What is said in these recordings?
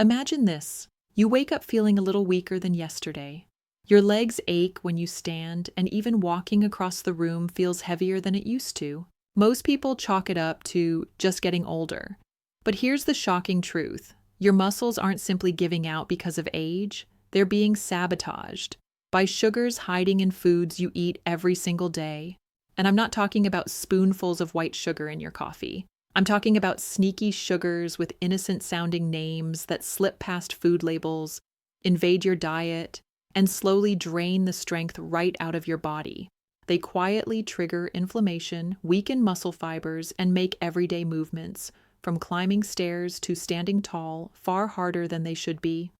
Imagine this. You wake up feeling a little weaker than yesterday. Your legs ache when you stand, and even walking across the room feels heavier than it used to. Most people chalk it up to just getting older. But here's the shocking truth. Your muscles aren't simply giving out because of age, they're being sabotaged by sugars hiding in foods you eat every single day. And I'm not talking about spoonfuls of white sugar in your coffee. I'm talking about sneaky sugars with innocent-sounding names that slip past food labels, invade your diet, and slowly drain the strength right out of your body. They quietly trigger inflammation, weaken muscle fibers, and make everyday movements, from climbing stairs to standing tall, far harder than they should be.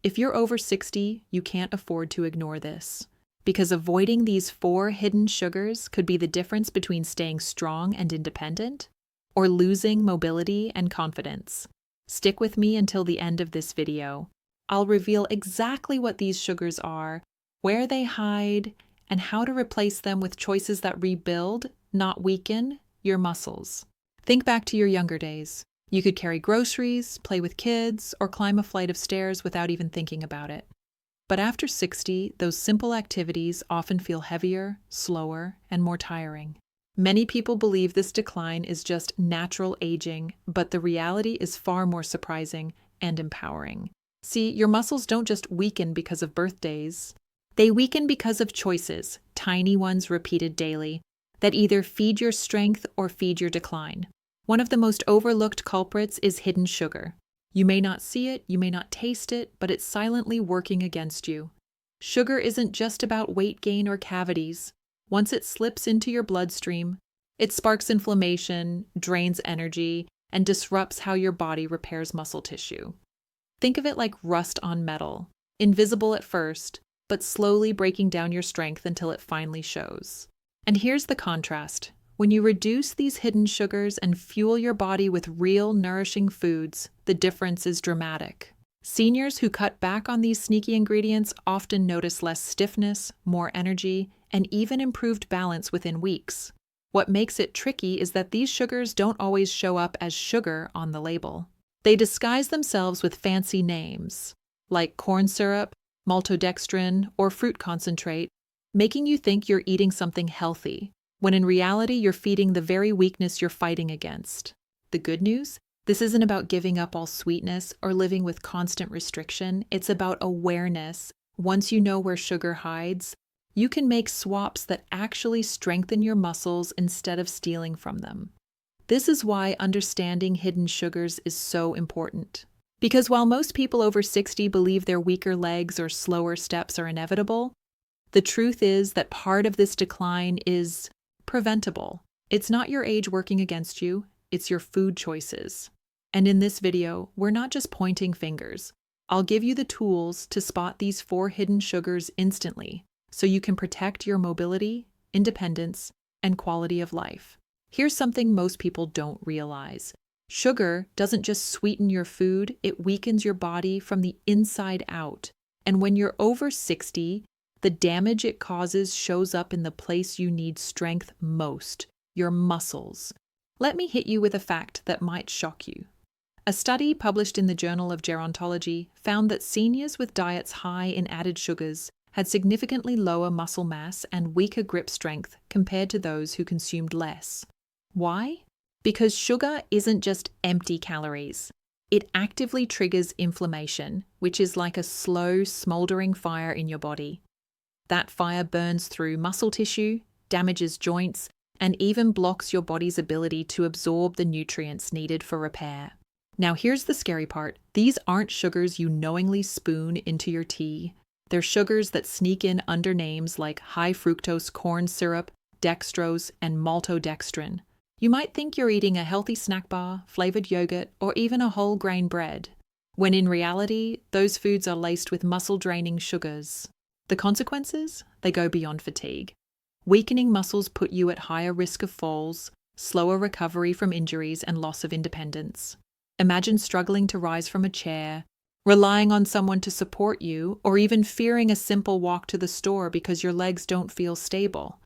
If you're over 60, you can't afford to ignore this, because avoiding these 4 hidden sugars could be the difference between staying strong and independent or losing mobility and confidence. Stick with me until the end of this video. I'll reveal exactly what these sugars are, where they hide, and how to replace them with choices that rebuild, not weaken, your muscles. Think back to your younger days. You could carry groceries, play with kids, or climb a flight of stairs without even thinking about it. But after 60, those simple activities often feel heavier, slower, and more tiring. Many people believe this decline is just natural aging, but the reality is far more surprising and empowering. See, your muscles don't just weaken because of birthdays. They weaken because of choices, tiny ones repeated daily, that either feed your strength or feed your decline. One of the most overlooked culprits is hidden sugar. You may not see it, you may not taste it, but it's silently working against you. Sugar isn't just about weight gain or cavities. Once it slips into your bloodstream, it sparks inflammation, drains energy, and disrupts how your body repairs muscle tissue. Think of it like rust on metal, invisible at first, but slowly breaking down your strength until it finally shows. And here's the contrast. When you reduce these hidden sugars and fuel your body with real, nourishing foods, the difference is dramatic. Seniors who cut back on these sneaky ingredients often notice less stiffness, more energy, and even improved balance within weeks. What makes it tricky is that these sugars don't always show up as sugar on the label. They disguise themselves with fancy names, like corn syrup, maltodextrin, or fruit concentrate, making you think you're eating something healthy, when in reality you're feeding the very weakness you're fighting against. The good news? This isn't about giving up all sweetness or living with constant restriction. It's about awareness. Once you know where sugar hides, you can make swaps that actually strengthen your muscles instead of stealing from them. This is why understanding hidden sugars is so important. Because while most people over 60 believe their weaker legs or slower steps are inevitable, the truth is that part of this decline is preventable. It's not your age working against you, it's your food choices. And in this video, we're not just pointing fingers. I'll give you the tools to spot these 4 hidden sugars instantly, so you can protect your mobility, independence, and quality of life. Here's something most people don't realize. Sugar doesn't just sweeten your food, it weakens your body from the inside out. And when you're over 60, the damage it causes shows up in the place you need strength most, your muscles. Let me hit you with a fact that might shock you. A study published in the Journal of Gerontology found that seniors with diets high in added sugars had significantly lower muscle mass and weaker grip strength compared to those who consumed less. Why? Because sugar isn't just empty calories. It actively triggers inflammation, which is like a slow, smoldering fire in your body. That fire burns through muscle tissue, damages joints, and even blocks your body's ability to absorb the nutrients needed for repair. Now here's the scary part. These aren't sugars you knowingly spoon into your tea. They're sugars that sneak in under names like high fructose corn syrup, dextrose, and maltodextrin. You might think you're eating a healthy snack bar, flavored yogurt, or even a whole grain bread, when in reality, those foods are laced with muscle-draining sugars. The consequences? They go beyond fatigue. Weakening muscles put you at higher risk of falls, slower recovery from injuries, and loss of independence. Imagine struggling to rise from a chair, relying on someone to support you, or even fearing a simple walk to the store because your legs don't feel stable.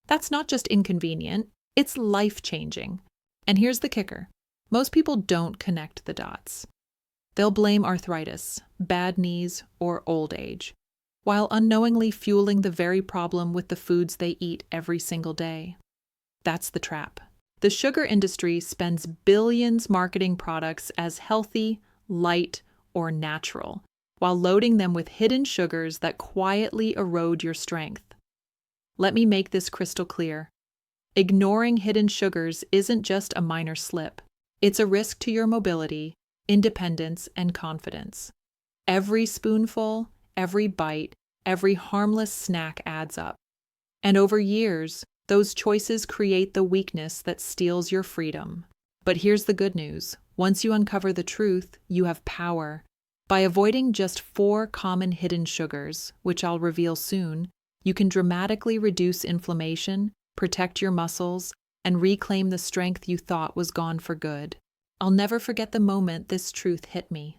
That's not just inconvenient, it's life-changing. And here's the kicker. Most people don't connect the dots. They'll blame arthritis, bad knees, or old age, while unknowingly fueling the very problem with the foods they eat every single day. That's the trap. The sugar industry spends billions marketing products as healthy, light, or natural, while loading them with hidden sugars that quietly erode your strength. Let me make this crystal clear. Ignoring hidden sugars isn't just a minor slip. It's a risk to your mobility, independence, and confidence. Every spoonful, every bite, every harmless snack adds up. And over years, those choices create the weakness that steals your freedom. But here's the good news. Once you uncover the truth, you have power. By avoiding just 4 common hidden sugars, which I'll reveal soon, you can dramatically reduce inflammation, protect your muscles, and reclaim the strength you thought was gone for good. I'll never forget the moment this truth hit me.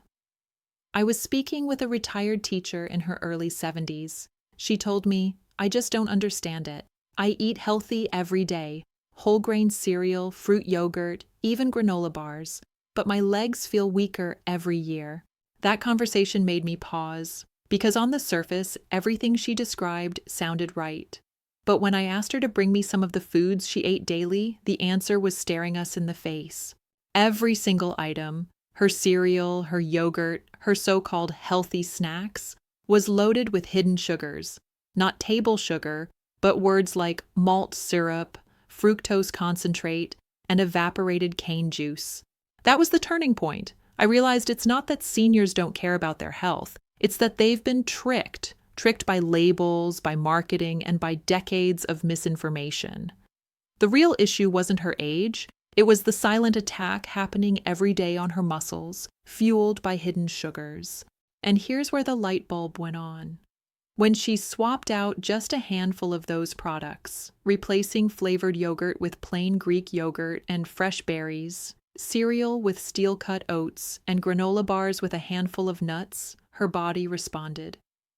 I was speaking with a retired teacher in her early 70s. She told me, "I just don't understand it. I eat healthy every day, whole grain cereal, fruit yogurt, even granola bars, but my legs feel weaker every year." That conversation made me pause, because on the surface, everything she described sounded right. But when I asked her to bring me some of the foods she ate daily, the answer was staring us in the face. Every single item, her cereal, her yogurt, her so-called healthy snacks, was loaded with hidden sugars. Not table sugar, but words like malt syrup, fructose concentrate, and evaporated cane juice. That was the turning point. I realized it's not that seniors don't care about their health. It's that they've been tricked by labels, by marketing, and by decades of misinformation. The real issue wasn't her age. It was the silent attack happening every day on her muscles, fueled by hidden sugars. And here's where the light bulb went on. When she swapped out just a handful of those products, replacing flavored yogurt with plain Greek yogurt and fresh berries, cereal with steel-cut oats, and granola bars with a handful of nuts, her body responded.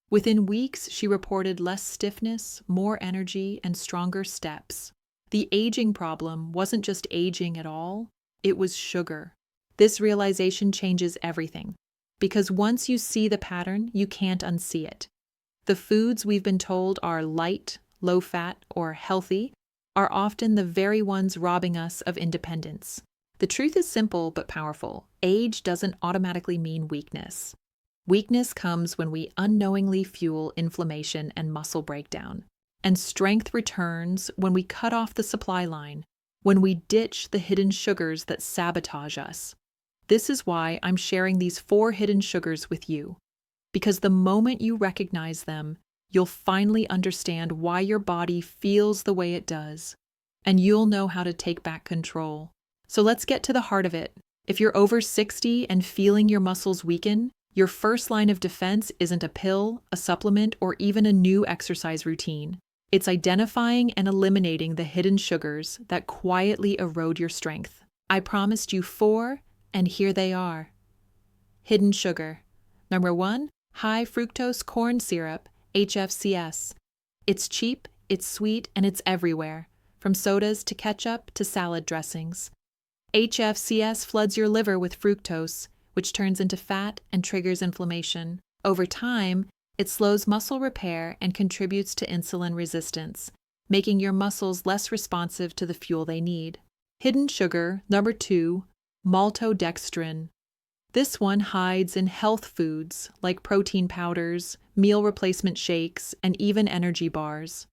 Within weeks, she reported less stiffness, more energy, and stronger steps. The aging problem wasn't just aging at all, it was sugar. This realization changes everything, because once you see the pattern, you can't unsee it. The foods we've been told are light, low-fat, or healthy are often the very ones robbing us of independence. The truth is simple but powerful. Age doesn't automatically mean weakness. Weakness comes when we unknowingly fuel inflammation and muscle breakdown. And strength returns when we cut off the supply line, when we ditch the hidden sugars that sabotage us. This is why I'm sharing these 4 hidden sugars with you. Because the moment you recognize them, you'll finally understand why your body feels the way it does, and you'll know how to take back control. So let's get to the heart of it. If you're over 60 and feeling your muscles weaken, your first line of defense isn't a pill, a supplement, or even a new exercise routine. It's identifying and eliminating the hidden sugars that quietly erode your strength. I promised you 4, and here they are. Hidden sugar. Number 1, high fructose corn syrup, HFCS. It's cheap, it's sweet, and it's everywhere, from sodas to ketchup to salad dressings. HFCS floods your liver with fructose, which turns into fat and triggers inflammation. Over time, it slows muscle repair and contributes to insulin resistance, making your muscles less responsive to the fuel they need. Hidden sugar, number 2, maltodextrin. This one hides in health foods like protein powders, meal replacement shakes, and even energy bars.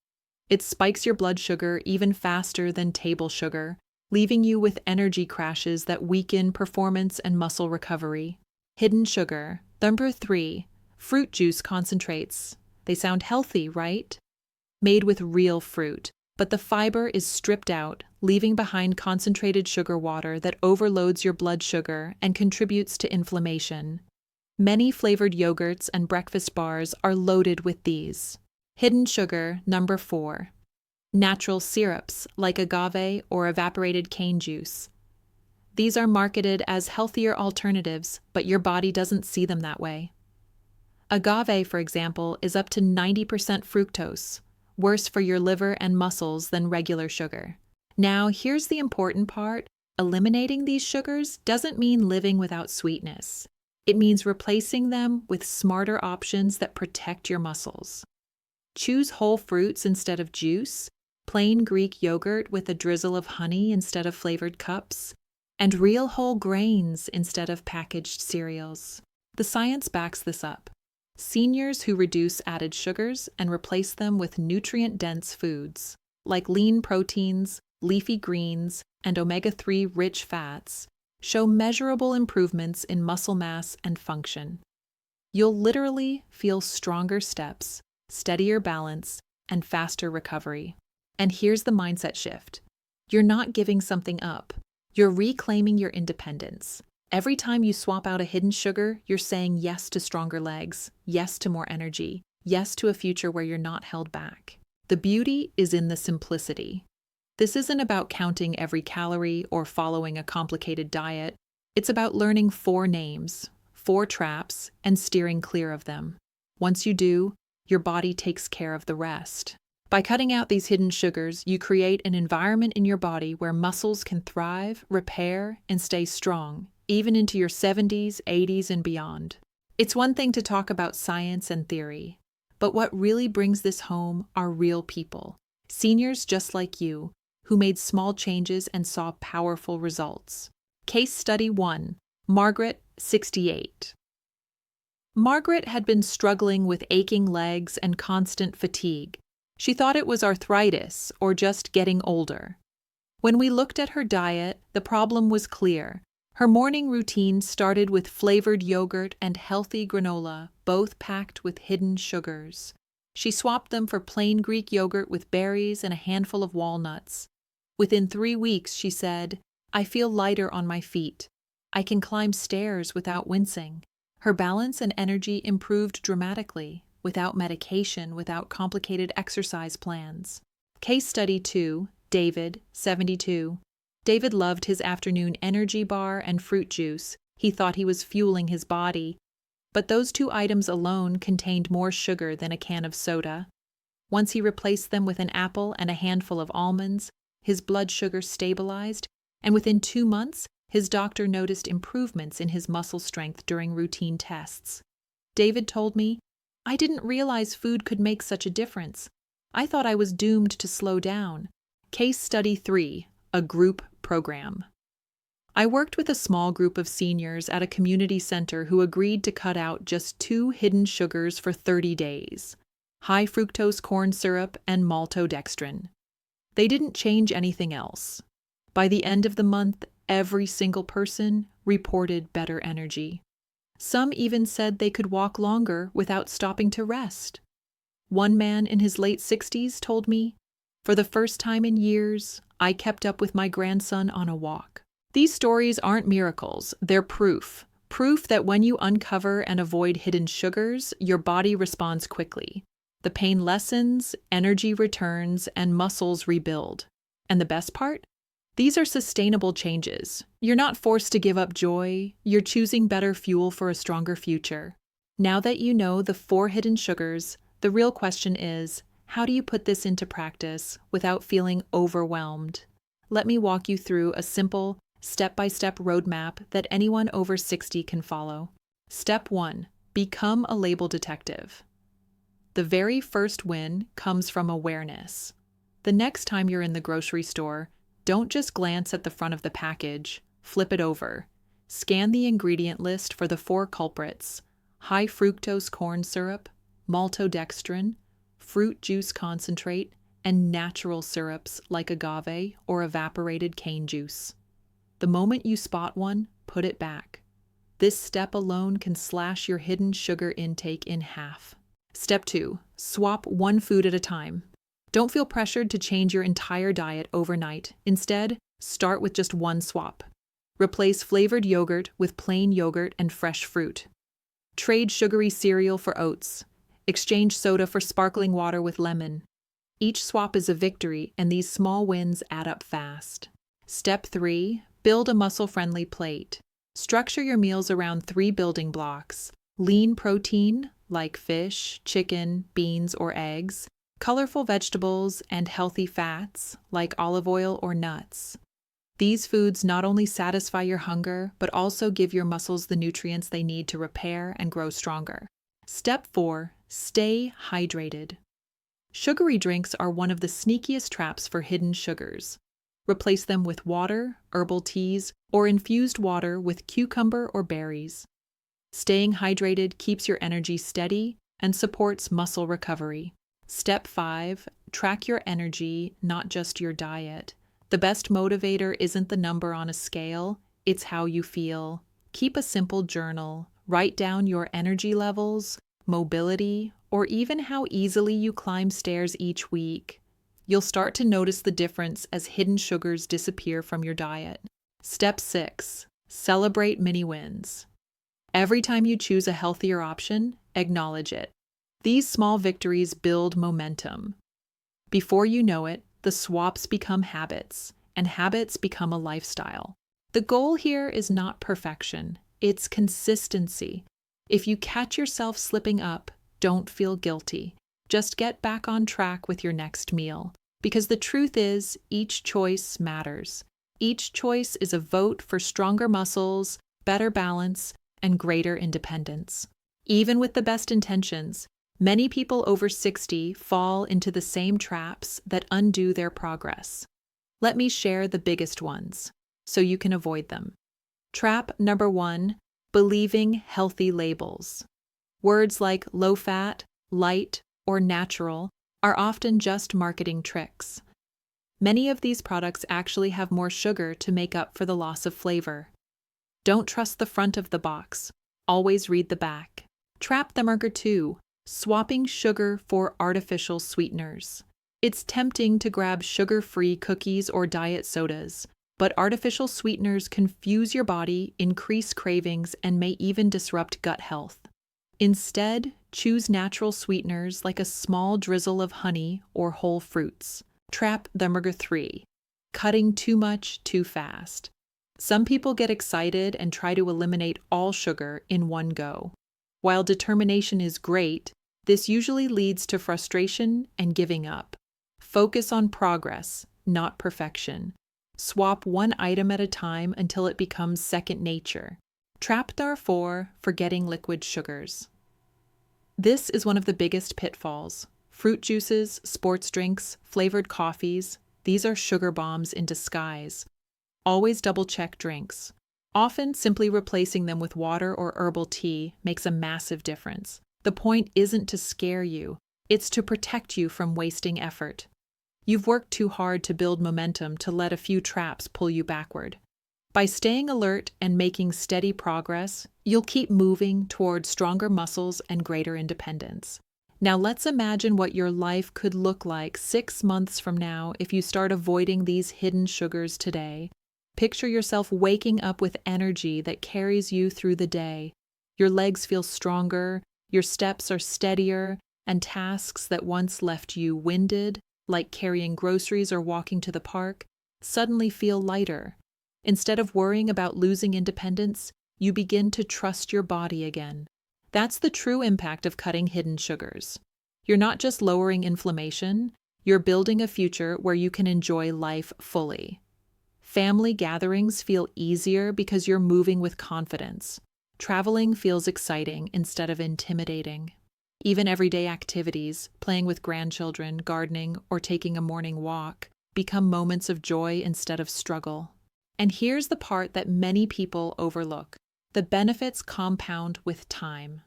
It spikes your blood sugar even faster than table sugar, leaving you with energy crashes that weaken performance and muscle recovery. Hidden sugar. Number 3, fruit juice concentrates. They sound healthy, right? Made with real fruit, but the fiber is stripped out, leaving behind concentrated sugar water that overloads your blood sugar and contributes to inflammation. Many flavored yogurts and breakfast bars are loaded with these. Hidden sugar, number 4. Natural syrups like agave or evaporated cane juice. These are marketed as healthier alternatives, but your body doesn't see them that way. Agave, for example, is up to 90% fructose, worse for your liver and muscles than regular sugar. Now, here's the important part. Eliminating these sugars doesn't mean living without sweetness. It means replacing them with smarter options that protect your muscles. Choose whole fruits instead of juice, plain Greek yogurt with a drizzle of honey instead of flavored cups, and real whole grains instead of packaged cereals. The science backs this up. Seniors who reduce added sugars and replace them with nutrient-dense foods, like lean proteins, leafy greens, and omega-3 rich fats, show measurable improvements in muscle mass and function. You'll literally feel stronger steps, steadier balance, and faster recovery. And here's the mindset shift. You're not giving something up. You're reclaiming your independence. Every time you swap out a hidden sugar, you're saying yes to stronger legs, yes to more energy, yes to a future where you're not held back. The beauty is in the simplicity. This isn't about counting every calorie or following a complicated diet. It's about learning 4 names, 4 traps, and steering clear of them. Once you do, your body takes care of the rest. By cutting out these hidden sugars, you create an environment in your body where muscles can thrive, repair, and stay strong, even into your 70s, 80s, and beyond. It's one thing to talk about science and theory, but what really brings this home are real people, seniors just like you, who made small changes and saw powerful results. Case Study 1. Margaret, 68. Margaret had been struggling with aching legs and constant fatigue. She thought it was arthritis or just getting older. When we looked at her diet, the problem was clear. Her morning routine started with flavored yogurt and healthy granola, both packed with hidden sugars. She swapped them for plain Greek yogurt with berries and a handful of walnuts. Within 3 weeks, she said, "I feel lighter on my feet. I can climb stairs without wincing." Her balance and energy improved dramatically, without medication, without complicated exercise plans. Case Study 2. David, 72. David loved his afternoon energy bar and fruit juice. He thought he was fueling his body, but those 2 items alone contained more sugar than a can of soda. Once he replaced them with an apple and a handful of almonds, his blood sugar stabilized, and within 2 months, his doctor noticed improvements in his muscle strength during routine tests. David told me, "I didn't realize food could make such a difference. I thought I was doomed to slow down." Case Study 3. A group program. I worked with a small group of seniors at a community center who agreed to cut out just 2 hidden sugars for 30 days, high fructose corn syrup and maltodextrin. They didn't change anything else. By the end of the month, every single person reported better energy. Some even said they could walk longer without stopping to rest. One man in his late 60s told me, "For the first time in years, I kept up with my grandson on a walk." These stories aren't miracles, they're proof. Proof that when you uncover and avoid hidden sugars, your body responds quickly. The pain lessens, energy returns, and muscles rebuild. And the best part? These are sustainable changes. You're not forced to give up joy, you're choosing better fuel for a stronger future. Now that you know the 4 hidden sugars, the real question is, how do you put this into practice without feeling overwhelmed? Let me walk you through a simple, step-by-step roadmap that anyone over 60 can follow. Step 1. Become a label detective. The very first win comes from awareness. The next time you're in the grocery store, don't just glance at the front of the package, flip it over. Scan the ingredient list for the 4 culprits: high fructose corn syrup, maltodextrin, fruit juice concentrate, and natural syrups like agave or evaporated cane juice. The moment you spot one, put it back. This step alone can slash your hidden sugar intake in half. Step 2. Swap 1 food at a time. Don't feel pressured to change your entire diet overnight. Instead, start with just 1 swap. Replace flavored yogurt with plain yogurt and fresh fruit. Trade sugary cereal for oats. Exchange soda for sparkling water with lemon. Each swap is a victory, and these small wins add up fast. Step 3. Build a muscle-friendly plate. Structure your meals around 3 building blocks: lean protein, like fish, chicken, beans, or eggs, colorful vegetables, and healthy fats, like olive oil or nuts. These foods not only satisfy your hunger, but also give your muscles the nutrients they need to repair and grow stronger. Step 4. Stay hydrated. Sugary drinks are one of the sneakiest traps for hidden sugars. Replace them with water, herbal teas, or infused water with cucumber or berries. Staying hydrated keeps your energy steady and supports muscle recovery. Step 5. Track your energy, not just your diet. The best motivator isn't the number on a scale, it's how you feel. Keep a simple journal. Write down your energy levels, mobility, or even how easily you climb stairs each week. You'll start to notice the difference as hidden sugars disappear from your diet. Step 6. Celebrate mini wins. Every time you choose a healthier option, acknowledge it. These small victories build momentum. Before you know it, the swaps become habits, and habits become a lifestyle. The goal here is not perfection, it's consistency. If you catch yourself slipping up, don't feel guilty. Just get back on track with your next meal. Because the truth is, each choice matters. Each choice is a vote for stronger muscles, better balance, and greater independence. Even with the best intentions, many people over 60 fall into the same traps that undo their progress. Let me share the biggest ones, so you can avoid them. Trap number 1, believing healthy labels. Words like low-fat, light, or natural are often just marketing tricks. Many of these products actually have more sugar to make up for the loss of flavor. Don't trust the front of the box. Always read the back. Trap number 2, swapping sugar for artificial sweeteners. It's tempting to grab sugar-free cookies or diet sodas, but artificial sweeteners confuse your body, increase cravings, and may even disrupt gut health. Instead, choose natural sweeteners like a small drizzle of honey or whole fruits. Trap number 3, cutting too much too fast. Some people get excited and try to eliminate all sugar in one go. While determination is great, this usually leads to frustration and giving up. Focus on progress, not perfection. Swap one item at a time until it becomes second nature. Trap number 4, forgetting liquid sugars. This is one of the biggest pitfalls. Fruit juices, sports drinks, flavored coffees, these are sugar bombs in disguise. Always double-check drinks. Often, simply replacing them with water or herbal tea makes a massive difference. The point isn't to scare you, it's to protect you from wasting effort. You've worked too hard to build momentum to let a few traps pull you backward. By staying alert and making steady progress, you'll keep moving toward stronger muscles and greater independence. Now let's imagine what your life could look like 6 months from now if you start avoiding these hidden sugars today. Picture yourself waking up with energy that carries you through the day. Your legs feel stronger, your steps are steadier, and tasks that once left you winded, like carrying groceries or walking to the park, suddenly feel lighter. Instead of worrying about losing independence, you begin to trust your body again. That's the true impact of cutting hidden sugars. You're not just lowering inflammation, you're building a future where you can enjoy life fully. Family gatherings feel easier because you're moving with confidence. Traveling feels exciting instead of intimidating. Even everyday activities, playing with grandchildren, gardening, or taking a morning walk, become moments of joy instead of struggle. And here's the part that many people overlook. The benefits compound with time.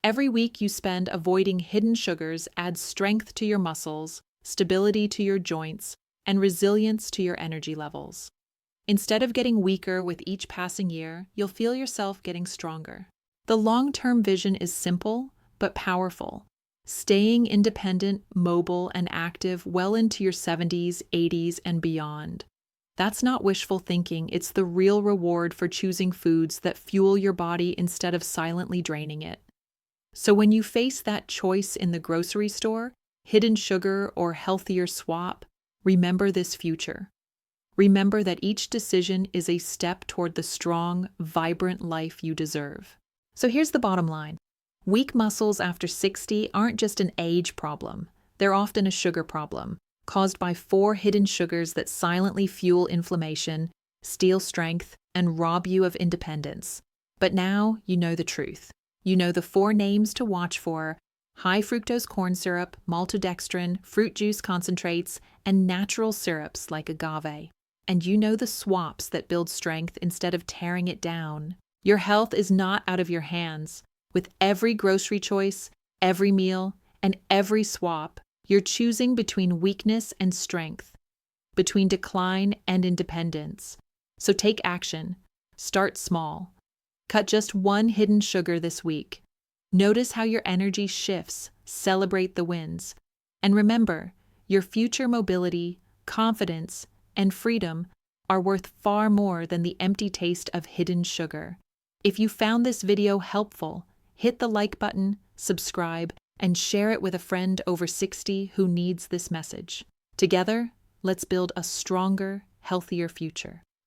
Every week you spend avoiding hidden sugars adds strength to your muscles, stability to your joints, and resilience to your energy levels. Instead of getting weaker with each passing year, you'll feel yourself getting stronger. The long-term vision is simple, but powerful. Staying independent, mobile, and active well into your 70s, 80s, and beyond. That's not wishful thinking, it's the real reward for choosing foods that fuel your body instead of silently draining it. So when you face that choice in the grocery store, hidden sugar or healthier swap, remember this future. Remember that each decision is a step toward the strong, vibrant life you deserve. So here's the bottom line. Weak muscles after 60 aren't just an age problem. They're often a sugar problem, caused by 4 hidden sugars that silently fuel inflammation, steal strength, and rob you of independence. But now you know the truth. You know the 4 names to watch for: high fructose corn syrup, maltodextrin, fruit juice concentrates, and natural syrups like agave. And you know the swaps that build strength instead of tearing it down. Your health is not out of your hands. With every grocery choice, every meal, and every swap, you're choosing between weakness and strength, between decline and independence. So take action. Start small. Cut just 1 hidden sugar this week. Notice how your energy shifts. Celebrate the wins. And remember, your future mobility, confidence, and freedom are worth far more than the empty taste of hidden sugar. If you found this video helpful, hit the like button, subscribe, and share it with a friend over 60 who needs this message. Together, let's build a stronger, healthier future.